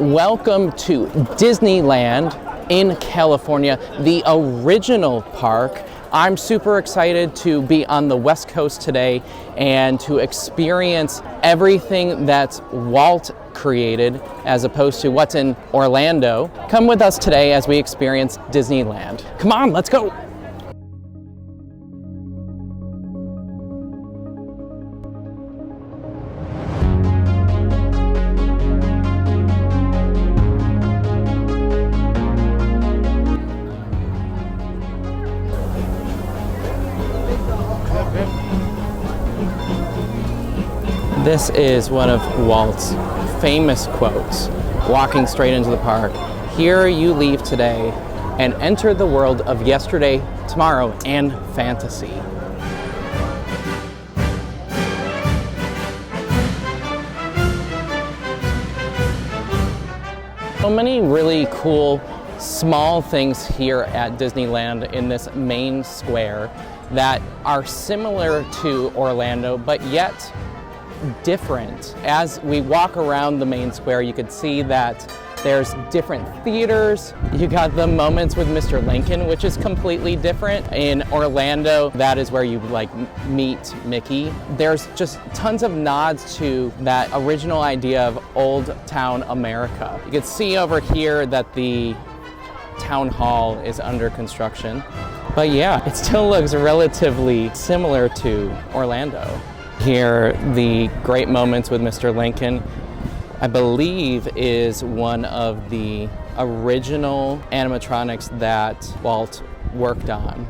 Welcome to Disneyland in California, the original park. I'm super excited to be on the West Coast today and to experience everything that Walt created as opposed to what's in Orlando. Come with us today as we experience Disneyland. Come on, let's go. This is one of Walt's famous quotes, walking straight into the park. Here you leave today and enter the world of yesterday, tomorrow, and fantasy. So many really cool small things here at Disneyland in this main square that are similar to Orlando, but yet different. As we walk around the main square, you could see that there's different theaters. You got the Moments with Mr. Lincoln, which is completely different. In Orlando, that is where you meet Mickey. There's just tons of nods to that original idea of Old Town America. You can see over here that the town hall is under construction. But yeah, it still looks relatively similar to Orlando. Here, the Great Moments with Mr. Lincoln, I believe, is one of the original animatronics that Walt worked on.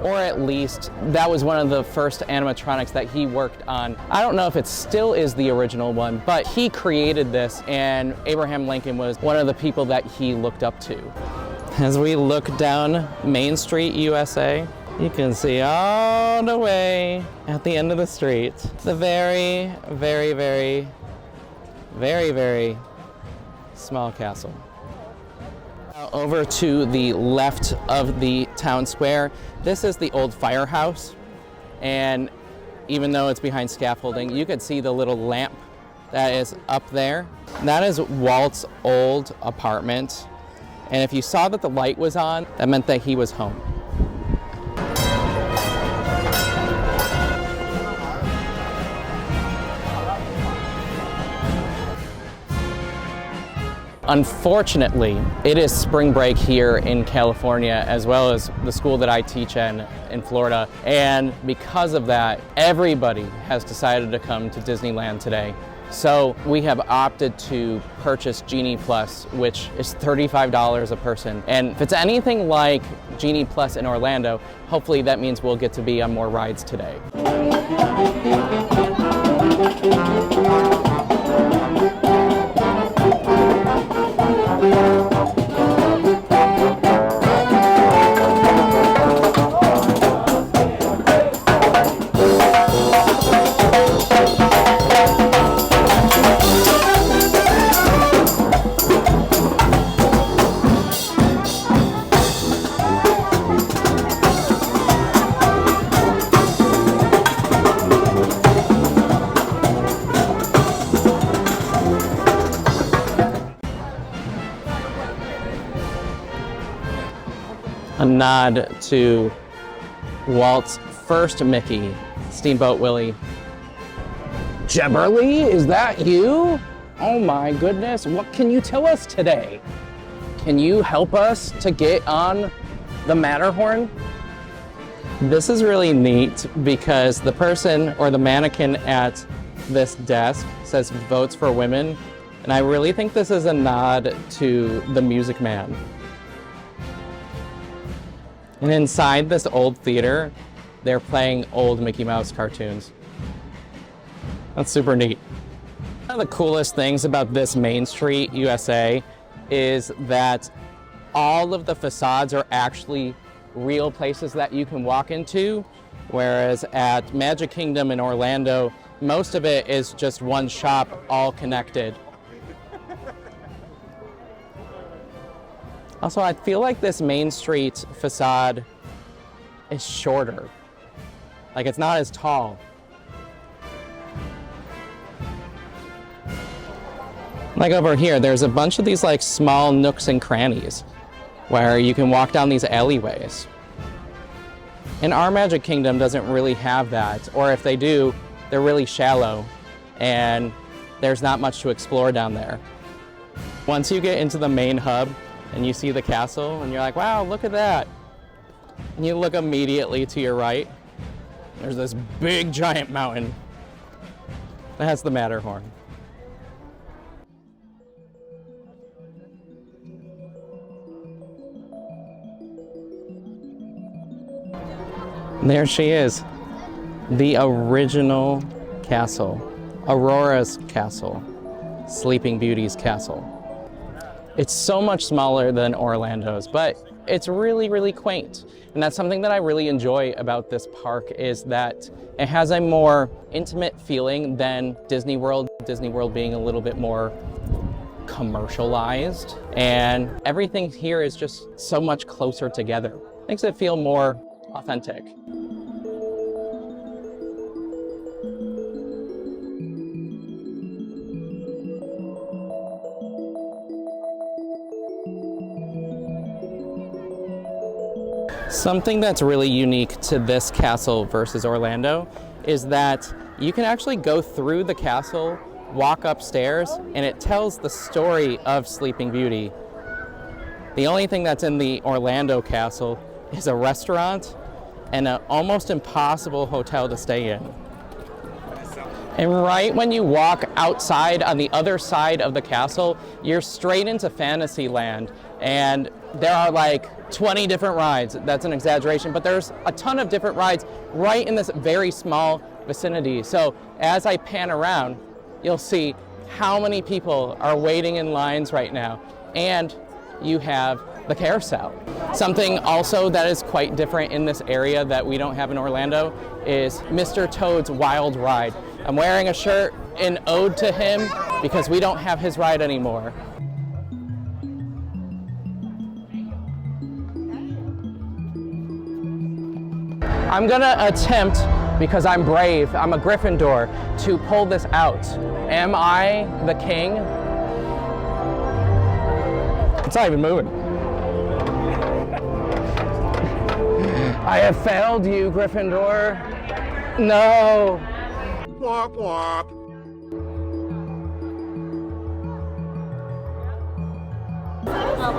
Or at least, that was one of the first animatronics that he worked on. I don't know if it still is the original one, but he created this, and Abraham Lincoln was one of the people that he looked up to. As we look down Main Street U.S.A., you can see all the way at the end of the street the very, very, very, very, very small castle. Now over to the left of the town square, this is the old firehouse. And even though it's behind scaffolding, you could see the little lamp that is up there. That is Walt's old apartment. And if you saw that the light was on, that meant that he was home. Unfortunately, it is spring break here in California, as well as the school that I teach in Florida. And because of that, everybody has decided to come to Disneyland today. So we have opted to purchase Genie Plus, which is $35 a person. And if it's anything like Genie Plus in Orlando, hopefully that means we'll get to be on more rides today. A nod to Walt's first Mickey, Steamboat Willie. Jebberly, is that you? Oh my goodness, what can you tell us today? Can you help us to get on the Matterhorn? This is really neat because the person or the mannequin at this desk says Votes for Women, and I really think this is a nod to the Music Man. And inside this old theater, they're playing old Mickey Mouse cartoons. That's super neat. One of the coolest things about this Main Street USA is that all of the facades are actually real places that you can walk into, whereas at Magic Kingdom in Orlando, most of it is just one shop all connected. Also, I feel like this Main Street facade is shorter. Like, it's not as tall. Like over here, there's a bunch of these like small nooks and crannies where you can walk down these alleyways. And our Magic Kingdom doesn't really have that, or if they do, they're really shallow and there's not much to explore down there. Once you get into the main hub and you see the castle and you're like, wow, look at that. And you look immediately to your right, there's this big giant mountain that has the Matterhorn. And there she is, the original castle, Aurora's castle, Sleeping Beauty's castle. It's so much smaller than Orlando's, but it's really, really quaint. And that's something that I really enjoy about this park, is that it has a more intimate feeling than Disney World. Disney World being a little bit more commercialized, and everything here is just so much closer together. Makes it feel more authentic. Something that's really unique to this castle versus Orlando is that you can actually go through the castle, walk upstairs, and it tells the story of Sleeping Beauty. The only thing that's in the Orlando castle is a restaurant and an almost impossible hotel to stay in. And right when you walk outside on the other side of the castle, you're straight into Fantasyland. And there are like 20 different rides. That's an exaggeration, but there's a ton of different rides right in this very small vicinity. So as I pan around, you'll see how many people are waiting in lines right now. And you have the carousel. Something also that is quite different in this area that we don't have in Orlando is Mr. Toad's Wild Ride. I'm wearing a shirt in ode to him because we don't have his ride anymore. I'm gonna attempt, because I'm brave, I'm a Gryffindor, to pull this out. Am I the king? It's not even moving. I have failed you, Gryffindor. No. Womp womp.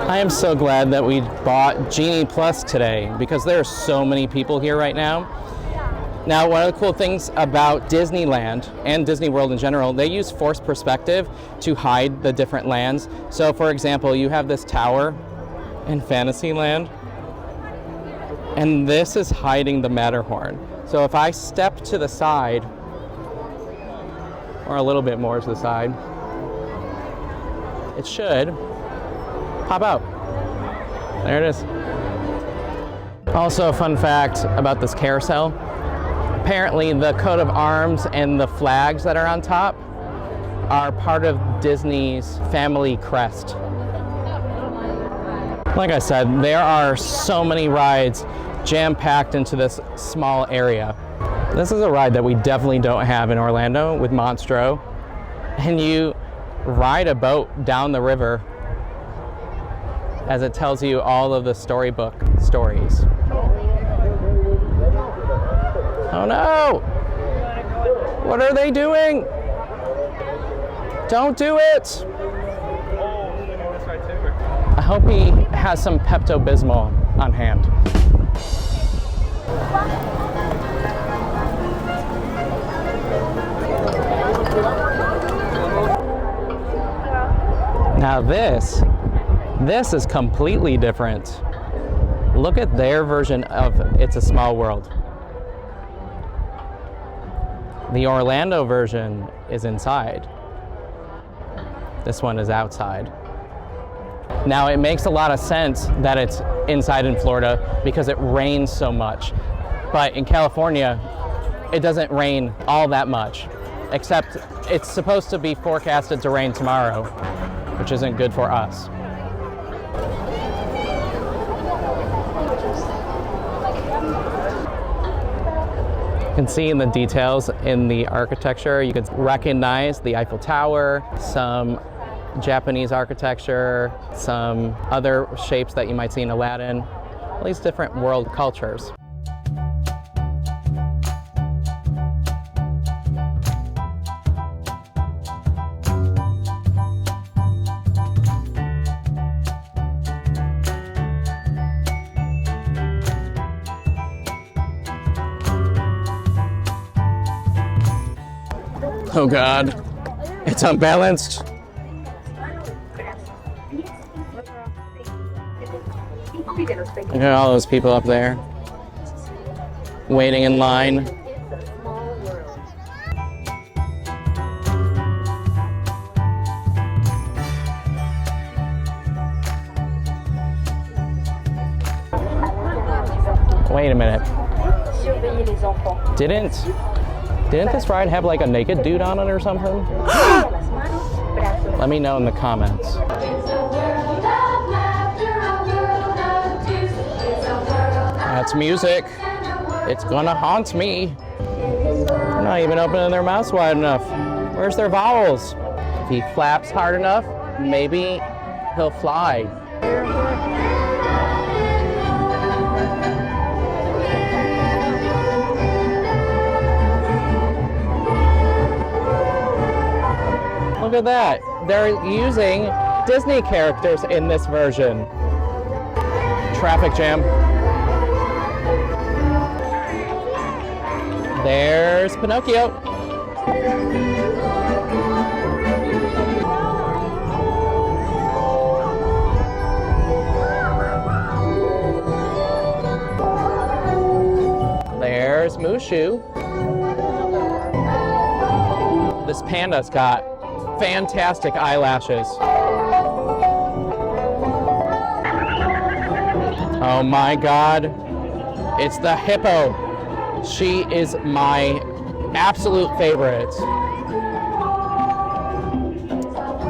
I am so glad that we bought Genie Plus today, because there are so many people here right now. Now, one of the cool things about Disneyland and Disney World in general, they use forced perspective to hide the different lands. So for example, you have this tower in Fantasyland, and this is hiding the Matterhorn. So if I step to the side, or a little bit more to the side, it should pop out. There it is. Also, a fun fact about this carousel. Apparently the coat of arms and the flags that are on top are part of Disney's family crest. Like I said, there are so many rides jam-packed into this small area. This is a ride that we definitely don't have in Orlando with Monstro. And you ride a boat down the river as it tells you all of the storybook stories. Oh no! What are they doing? Don't do it! I hope he has some Pepto-Bismol on hand. Now this is completely different. Look at their version of It's a Small World. The Orlando version is inside. This one is outside. Now it makes a lot of sense that it's inside in Florida because it rains so much. But in California, it doesn't rain all that much, except it's supposed to be forecasted to rain tomorrow, which isn't good for us. You can see in the details in the architecture, you can recognize the Eiffel Tower, some Japanese architecture, some other shapes that you might see in Aladdin, all these different world cultures. Oh God, it's unbalanced. Look at all those people up there, waiting in line. Wait a minute. Didn't this ride have like a naked dude on it or something? Let me know in the comments. That's music. It's gonna haunt me. They're not even opening their mouths wide enough. Where's their vowels? If he flaps hard enough, maybe he'll fly. Look at that. They're using Disney characters in this version. Traffic jam. There's Pinocchio. There's Mushu. This panda's got fantastic eyelashes. Oh my God, it's the hippo. She is my absolute favorite.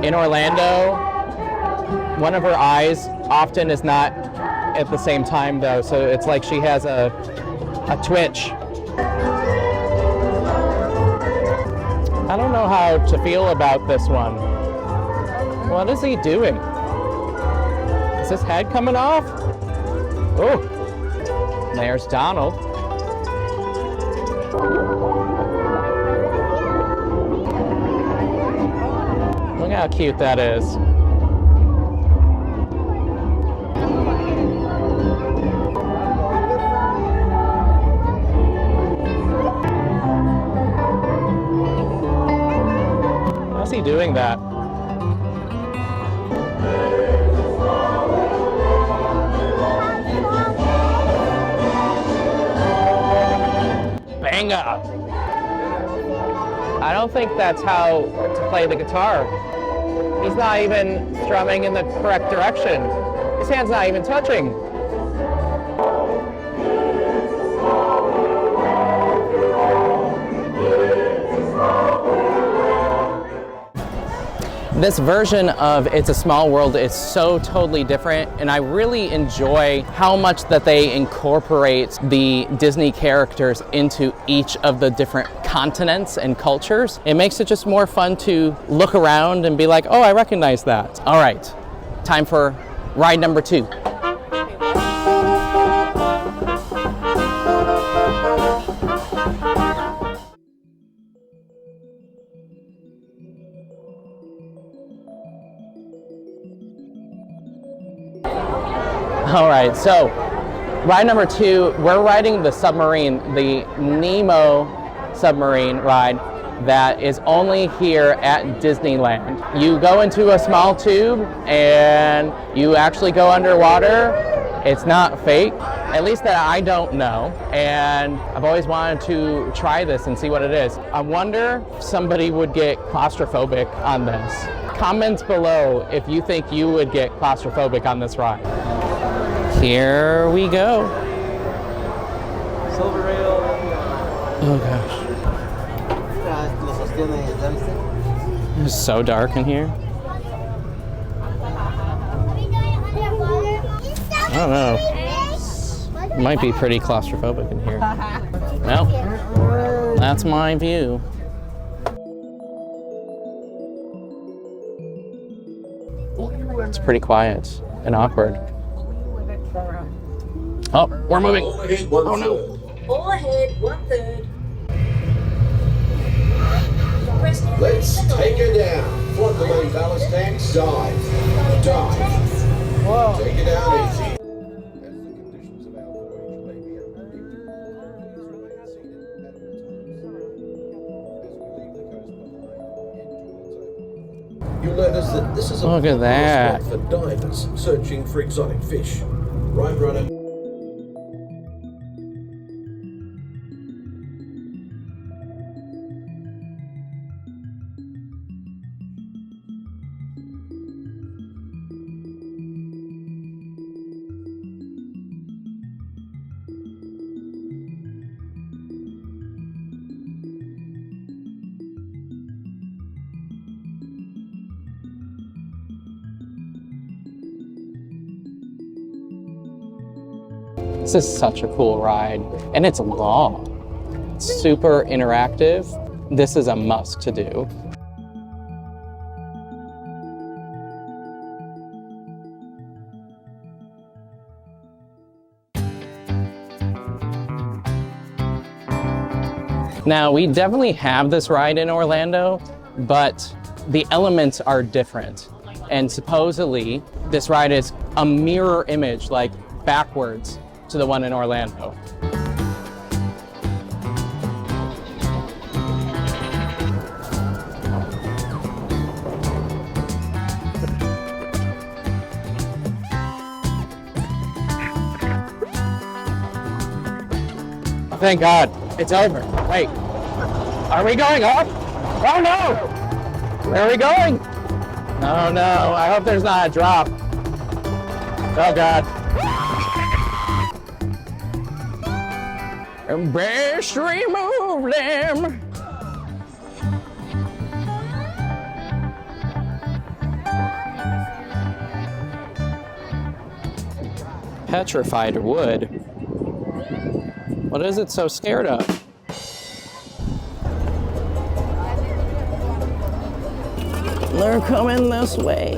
In Orlando, one of her eyes often is not at the same time though, so it's like she has a twitch. I don't know how to feel about this one. What is he doing? Is his head coming off? Oh, there's Donald. Look how cute that is. How's he doing that? Banga! I don't think that's how to play the guitar. He's not even strumming in the correct direction. His hand's not even touching. This version of It's a Small World is so totally different, and I really enjoy how much that they incorporate the Disney characters into each of the different continents and cultures. It makes it just more fun to look around and be like, oh, I recognize that. All right, time for ride number 2. All right, so ride number 2, we're riding the submarine, the Nemo submarine ride that is only here at Disneyland. You go into a small tube and you actually go underwater. It's not fake, at least that I don't know. And I've always wanted to try this and see what it is. I wonder if somebody would get claustrophobic on this. Comments below if you think you would get claustrophobic on this ride. Here we go. Silver rail. Oh gosh. It's so dark in here. I don't know. It might be pretty claustrophobic in here. Well, that's my view. It's pretty quiet and awkward. Oh, we're moving. Oh no. All ahead, 1/3. Let's take her down. Flood the main ballast tanks. Dive. Whoa. Take it down easy. You'll notice that this is a Look at that. spot for divers searching for exotic fish. Right, runner. This is such a cool ride, and it's long. It's super interactive. This is a must to do. Now, we definitely have this ride in Orlando, but the elements are different. And supposedly, this ride is a mirror image, like backwards, to the one in Orlando. Thank God, it's over. Wait, are we going up? Oh no! Where are we going? Oh no, I hope there's not a drop. Oh God. Best remove them. Petrified wood. What is it so scared of? They're coming this way.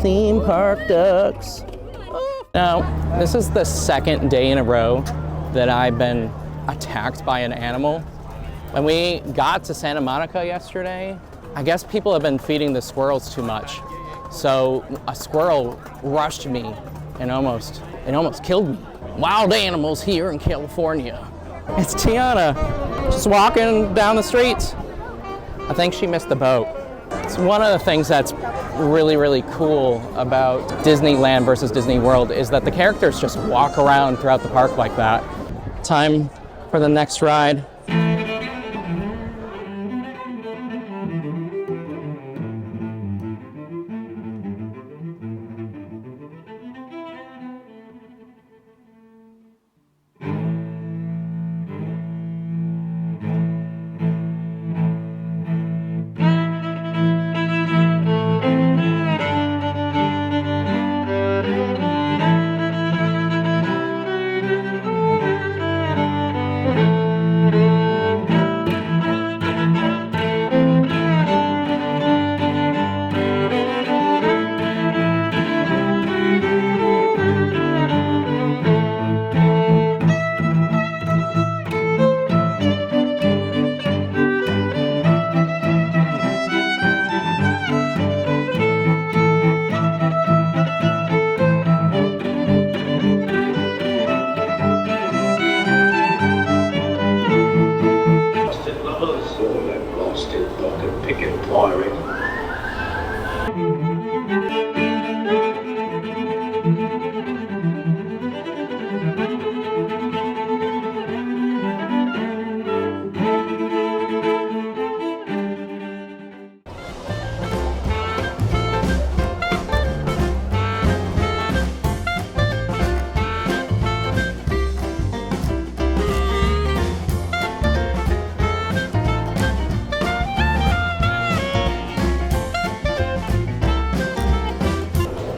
Theme park ducks. Now, this is the second day in a row that I've been attacked by an animal. When we got to Santa Monica yesterday, I guess people have been feeding the squirrels too much. So a squirrel rushed me and almost killed me. Wild animals here in California. It's Tiana, just walking down the street. I think she missed the boat. It's one of the things that's really, really cool about Disneyland versus Disney World is that the characters just walk around throughout the park like that. Time for the next ride.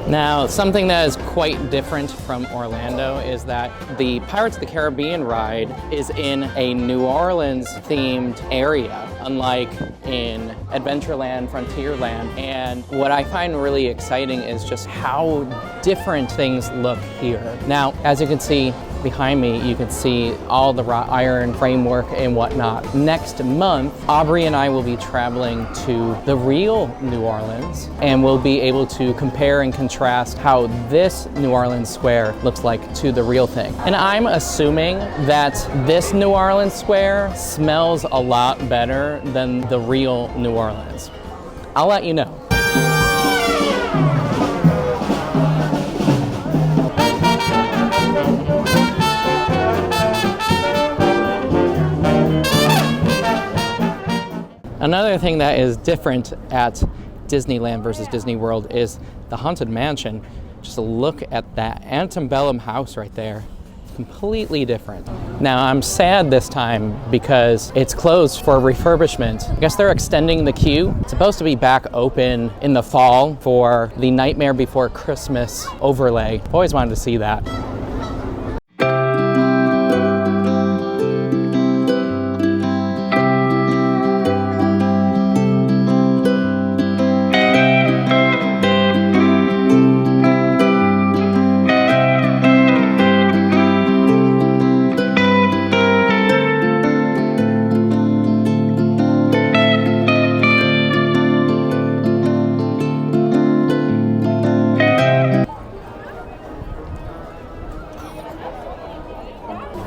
Now, something that is quite different from Orlando is that the Pirates of the Caribbean ride is in a New Orleans themed area. unlike in Adventureland, Frontierland. And what I find really exciting is just how different things look here. Now, as you can see behind me, you can see all the wrought iron framework and whatnot. Next month, Aubrey and I will be traveling to the real New Orleans, and we'll be able to compare and contrast how this New Orleans square looks like to the real thing. And I'm assuming that this New Orleans square smells a lot better than the real New Orleans. I'll let you know. Another thing that is different at Disneyland versus Disney World is the Haunted Mansion. Just look at that antebellum house right there. Completely different. Now I'm sad this time because it's closed for refurbishment. I guess they're extending the queue. It's supposed to be back open in the fall for the Nightmare Before Christmas overlay. I've always wanted to see that.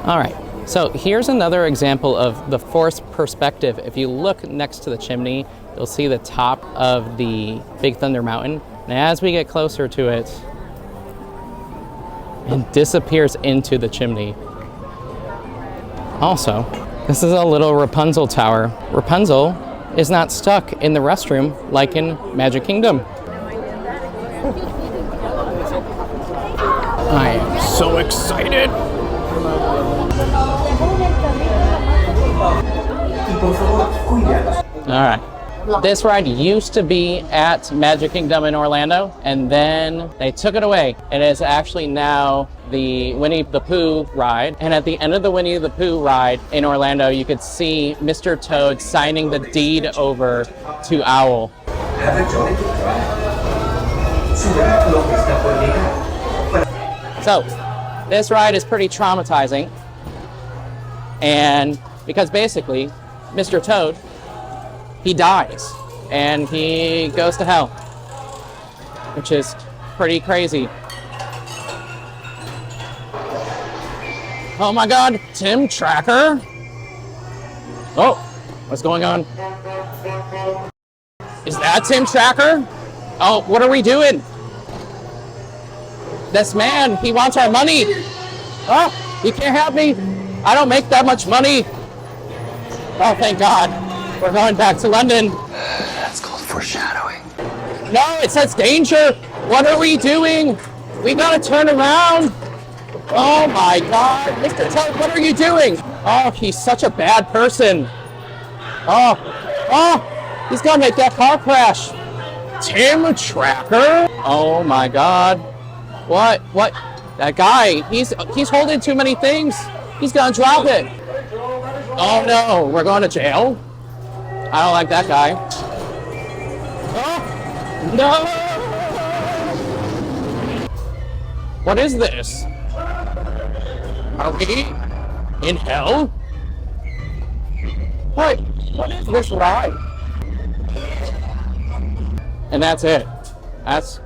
All right, so here's another example of the forced perspective. If you look next to the chimney, you'll see the top of the Big Thunder Mountain. And as we get closer to it, it disappears into the chimney. Also, this is a little Rapunzel tower. Rapunzel is not stuck in the restroom like in Magic Kingdom. I am so excited. All right. This ride used to be at Magic Kingdom in Orlando, and then they took it away. It is actually now the Winnie the Pooh ride. And at the end of the Winnie the Pooh ride in Orlando, you could see Mr. Toad signing the deed over to Owl. So, this ride is pretty traumatizing. And because basically, Mr. Toad, he dies and he goes to hell, which is pretty crazy. Oh my God, Tim Tracker. Oh, what's going on? Is that Tim Tracker? Oh, what are we doing? This man, he wants our money. Oh, you can't have me. I don't make that much money. Oh, thank God. We're going back to London. That's called foreshadowing. No, it says danger. What are we doing? We gotta turn around. Oh my God. Mr. Toad, what are you doing? Oh, he's such a bad person. Oh, he's gonna make that car crash. Tim Tracker? Oh my God. What? That guy, he's holding too many things. He's gonna drop it. Oh no, we're going to jail? I don't like that guy. Oh, no! What is this? Are we in hell? What is this ride? And that's it. That's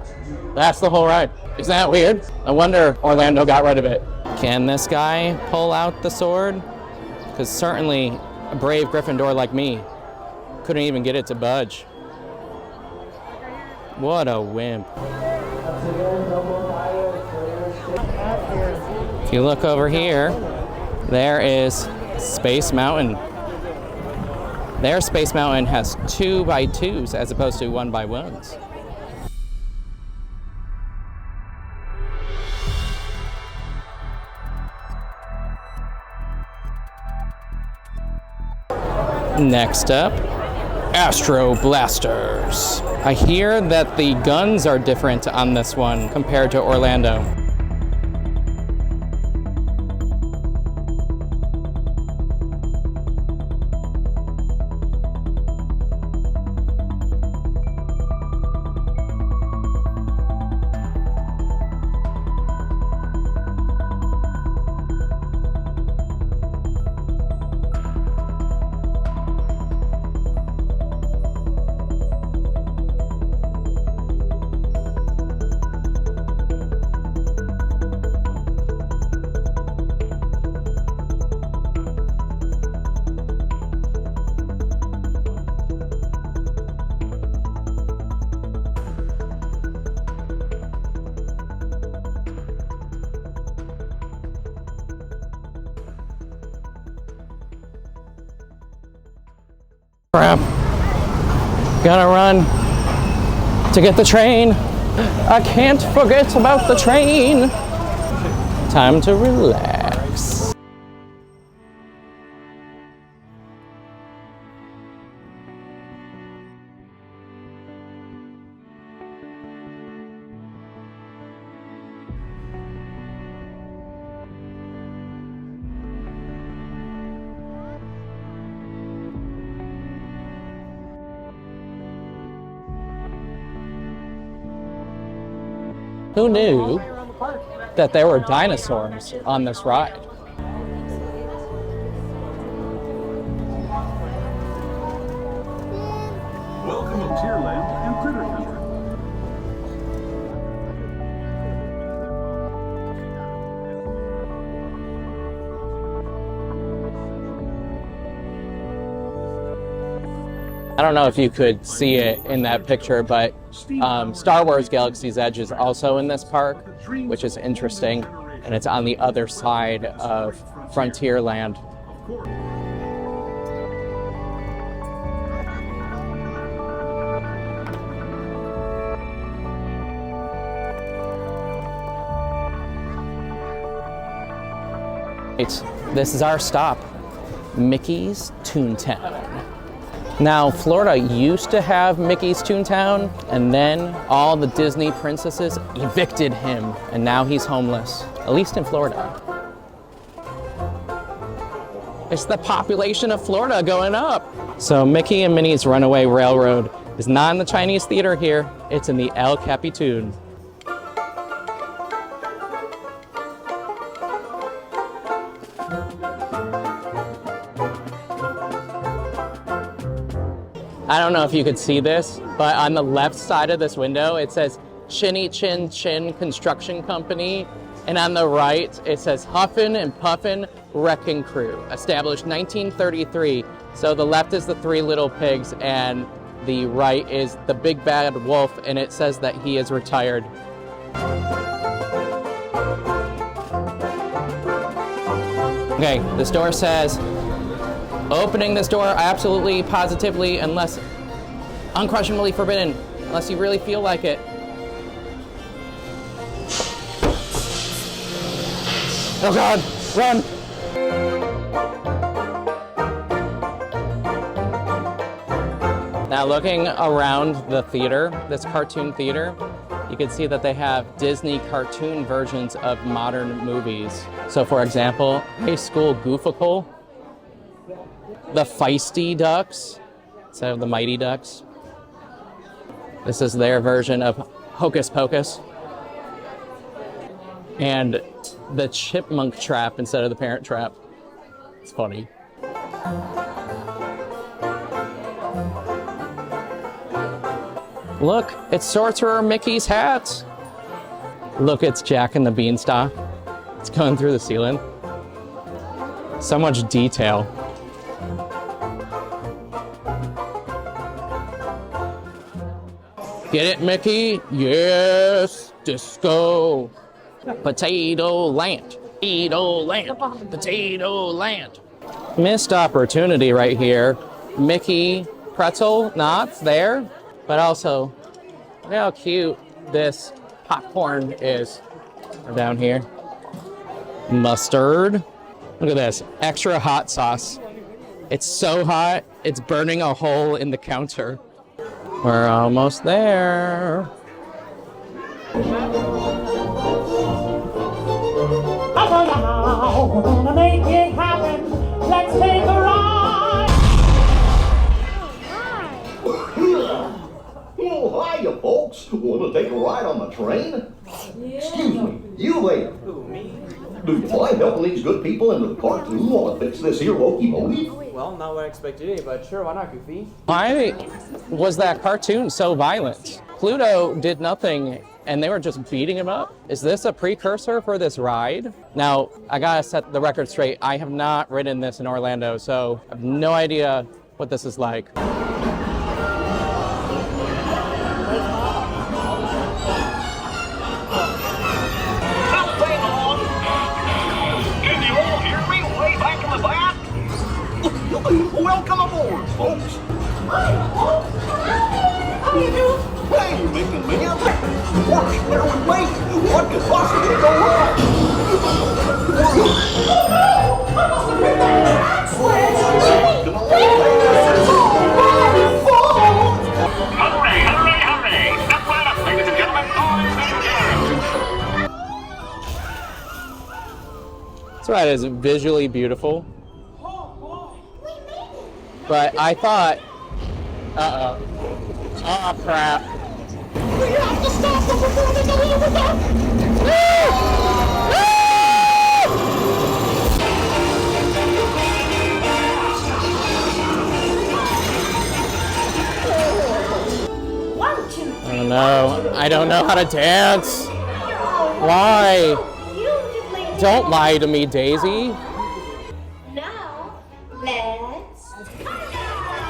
the whole ride. Isn't that weird? No wonder Orlando got rid of it. Can this guy pull out the sword? Because certainly a brave Gryffindor like me couldn't even get it to budge. What a wimp. If you look over here, there is Space Mountain. Their Space Mountain has 2x2s as opposed to 1x1s. Next up, Astro Blasters. I hear that the guns are different on this one compared to Orlando. Crap. Gotta run to get the train. I can't forget about the train. Time to relax. Who knew that there were dinosaurs on this ride? Welcome to Tierland and Critter Country. I don't know if you could see it in that picture, but Star Wars Galaxy's Edge is also in this park, which is interesting, and it's on the other side of Frontierland. This is our stop, Mickey's Toontown. Now, Florida used to have Mickey's Toontown, and then all the Disney princesses evicted him, and now he's homeless, at least in Florida. It's the population of Florida going up. So Mickey and Minnie's Runaway Railroad is not in the Chinese theater here, it's in the El Capitan. I don't know if you could see this, but on the left side of this window, it says Chinny Chin Chin Construction Company. And on the right, it says Huffin' and Puffin' Wrecking Crew, established 1933. So the left is the Three Little Pigs, and the right is the Big Bad Wolf, and it says that he is retired. Okay, this door says, opening this door absolutely, positively, unless unquestionably forbidden, unless you really feel like it. Oh God, run! Now looking around the theater, this cartoon theater, you can see that they have Disney cartoon versions of modern movies. So for example, High School Gooficle, the Feisty Ducks, instead of the Mighty Ducks. This is their version of Hocus Pocus. And the Chipmunk Trap instead of the Parent Trap. It's funny. Look, it's Sorcerer Mickey's hat. Look, it's Jack and the Beanstalk. It's going through the ceiling. So much detail. Get it, Mickey? Yes, disco. Potato Land, Edo Land, Potato Land. Missed opportunity right here. Mickey pretzel knots there, but also look how cute this popcorn is down here. Mustard. Look at this, extra hot sauce. It's so hot, it's burning a hole in the counter. We're almost there. We're gonna make it happen. Let's take a ride. Oh, hiya, folks. Want to take a ride on the train? Yeah. Excuse me, you there. Do you mind helping these good people into the cartoon while I fix this here locomotive? Well, not what I expected, but sure, why not, Goofy? Why was that cartoon so violent? Pluto did nothing and they were just beating him up. Is this a precursor for this ride? Now, I gotta set the record straight. I have not ridden this in Orlando, so I have no idea what this is like. Welcome aboard, folks. How you doing? Hey, you making me up? Watch, bear with me. What could possibly go wrong? I must have been there. I swear it's me. Come on, Hurry, hurry, hurry! Step right up, ladies and gentlemen, boys and girls! This ride is visually beautiful. But I thought, oh crap. We have to stop them before they go over One, two, I don't know. I don't know how to dance. Why? Beautifully. Don't lie to me, Daisy. Now, let's.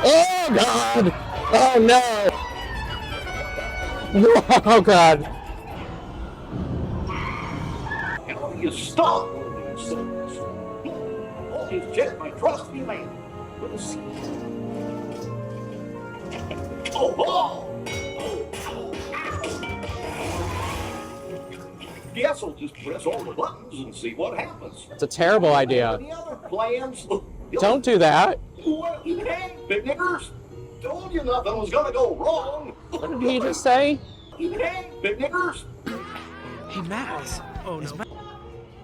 Oh God! Oh no! Oh God! how do you stop all these things? All these just my trust me, man. We'll see. Oh! Guess I'll just press all the buttons and see what happens. It's a terrible idea. Any other plans? Don't do that. Well, hey, big niggers. Told you nothing was gonna go wrong. What did he just say? Hey, big niggers. Hey, Max. Oh, is Max?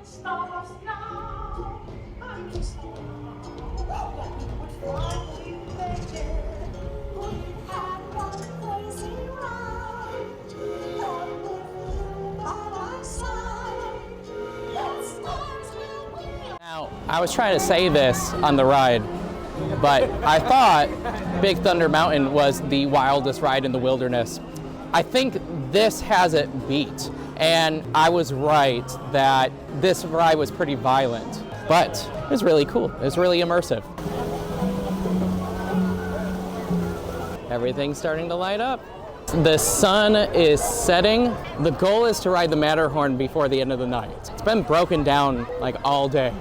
Stop us now. I'm just. Now, I was trying to say this on the ride, but I thought Big Thunder Mountain was the wildest ride in the wilderness. I think this has it beat, and I was right that this ride was pretty violent, but it was really cool. It was really immersive. Everything's starting to light up. The sun is setting. The goal is to ride the Matterhorn before the end of the night. It's been broken down like all day.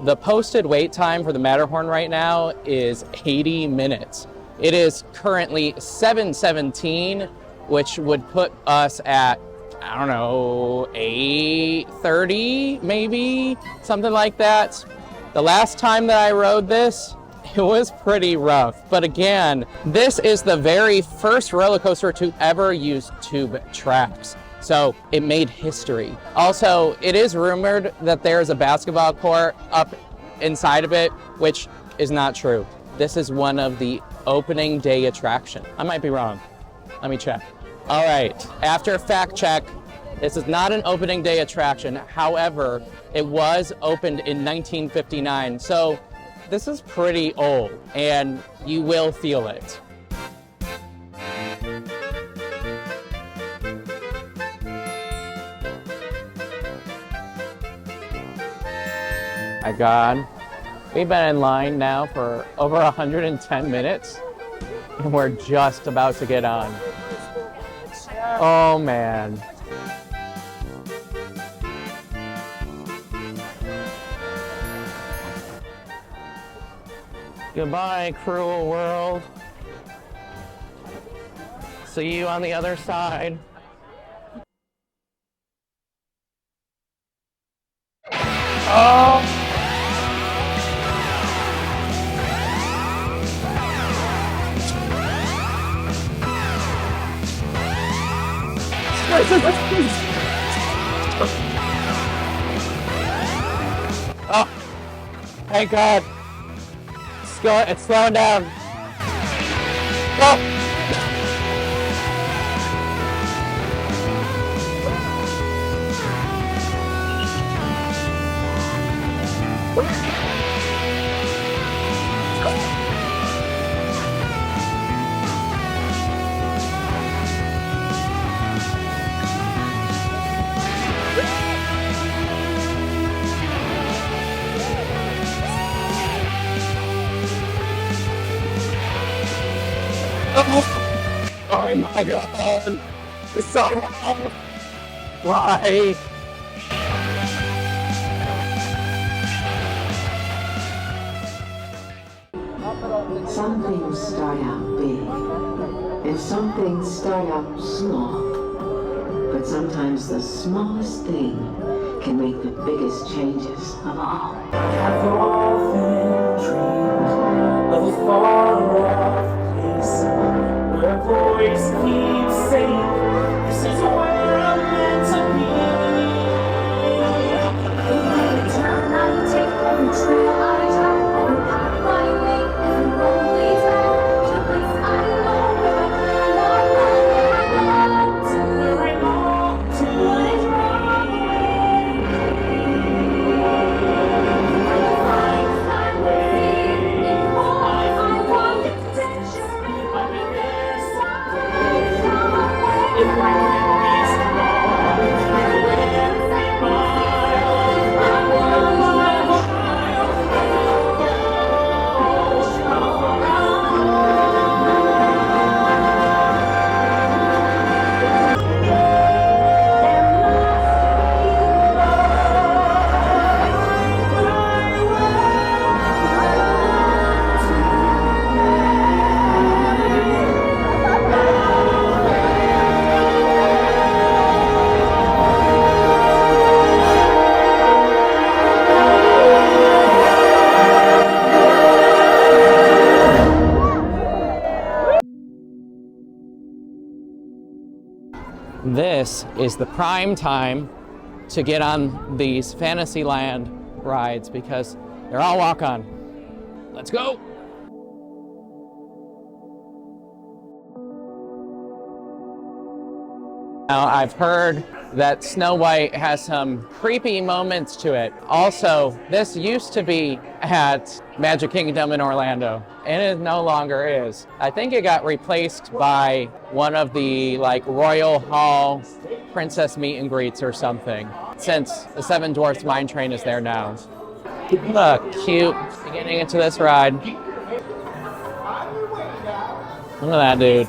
The posted wait time for the Matterhorn right now is 80 minutes. It is currently 7:17, which would put us at, I don't know, 8:30 maybe, something like that. The last time that I rode this, it was pretty rough. But again, this is the very first roller coaster to ever use tube tracks. So it made history. Also, it is rumored that there's a basketball court up inside of it, which is not true. This is one of the opening day attraction. I might be wrong. Let me check. All right, after fact check, this is not an opening day attraction. However, it was opened in 1959. So this is pretty old and you will feel it. My God, we've been in line now for over 110 minutes and we're just about to get on. Oh man. Goodbye, cruel world. See you on the other side. Oh! Oh, thank God. It's slowing down. Oh. Oh my God! It's so wrong! Why? Some things start out big, and some things start out small. But sometimes the smallest thing can make the biggest changes of all. I've often dreamed of a far-off place where a voice keeps saying, "This is where I'm meant to be." Every turn I take, every trail I travel, every path I make, every road leads back to the place I know where I belong to. Where I long to What is wrong? Find my way. In all I want to treasure, I'll be there someday. if I can be strong. Every mile I want my This is the prime time to get on these Fantasyland rides because they're all walk-on. Let's go. Now, I've heard that Snow White has some creepy moments to it. Also, this used to be at Magic Kingdom in Orlando, and it no longer is. I think it got replaced by one of the Royal Hall princess meet and greets or something, since the Seven Dwarfs Mine Train is there now. What a cute beginning into this ride. Look at that dude.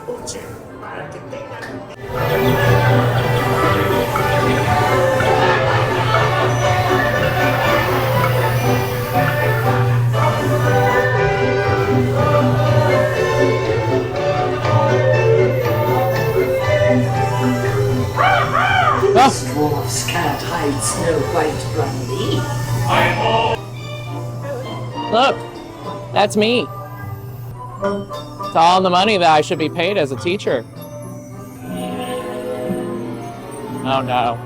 Dwarfs can't hide Snow White from me. Look, that's me. It's all the money that I should be paid as a teacher. Oh no.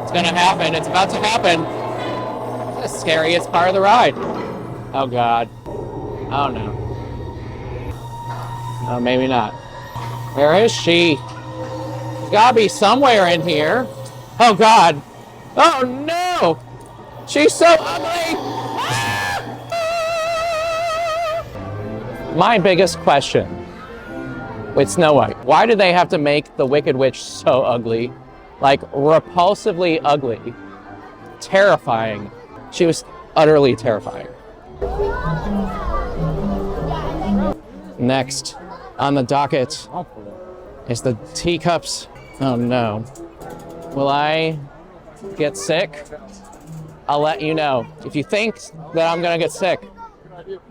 It's gonna happen. It's about to happen. It's the scariest part of the ride. Oh God. Oh no. Oh, maybe not. Where is she? She's gotta be somewhere in here. Oh God. Oh no! She's so ugly! My biggest question with Snow White, why did they have to make the Wicked Witch so ugly? Repulsively ugly. Terrifying. She was utterly terrifying. Next on the docket is the teacups. Oh no. Will I get sick? I'll let you know. If you think that I'm gonna get sick,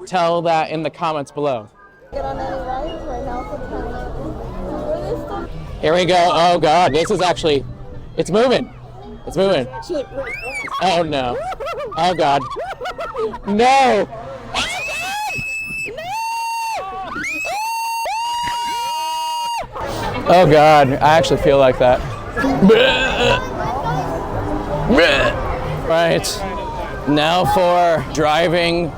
tell that in the comments below. Get on any rides right now for time. Here we go. Oh God, this is actually, it's moving. It's moving. Oh no. Oh God. No. Oh God, I actually feel like that. Right, now for driving.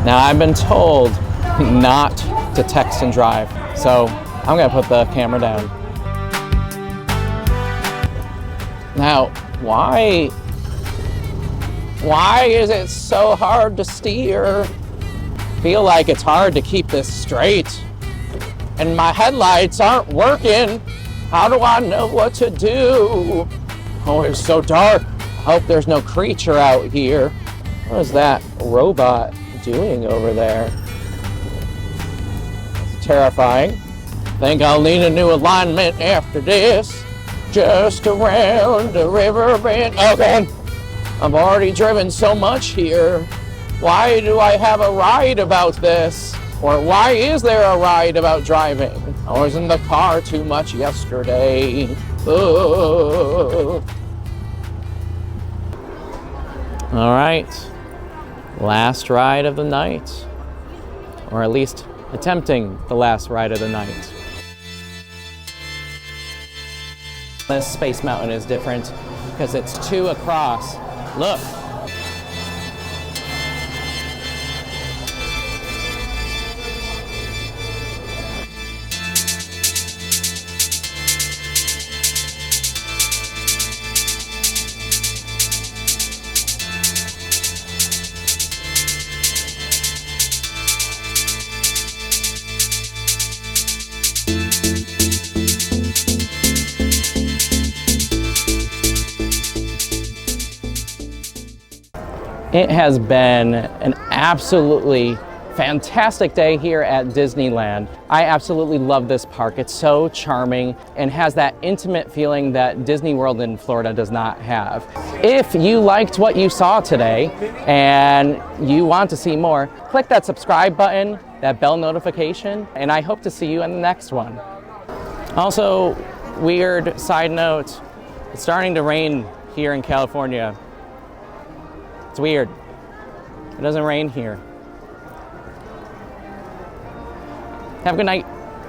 Now I've been told not to text and drive, so I'm gonna put the camera down. Now, why is it so hard to steer? Feel like it's hard to keep this straight. And my headlights aren't working. How do I know what to do? Oh, it's so dark. I hope there's no creature out here. What is that robot doing over there? It's terrifying. Think I'll need a new alignment after this. just around the river bend. Okay, I've already driven so much here. Why do I have a ride about this? Or why is there a ride about driving? I was in the car too much yesterday. All right, last ride of the night. Or at least attempting the last ride of the night. This Space Mountain is different because it's 2 across. Look. It has been an absolutely fantastic day here at Disneyland. I absolutely love this park. It's so charming and has that intimate feeling that Disney World in Florida does not have. If you liked what you saw today and you want to see more, click that subscribe button, that bell notification, and I hope to see you in the next one. Also, weird side note, it's starting to rain here in California. It's weird. It doesn't rain here. Have a good night.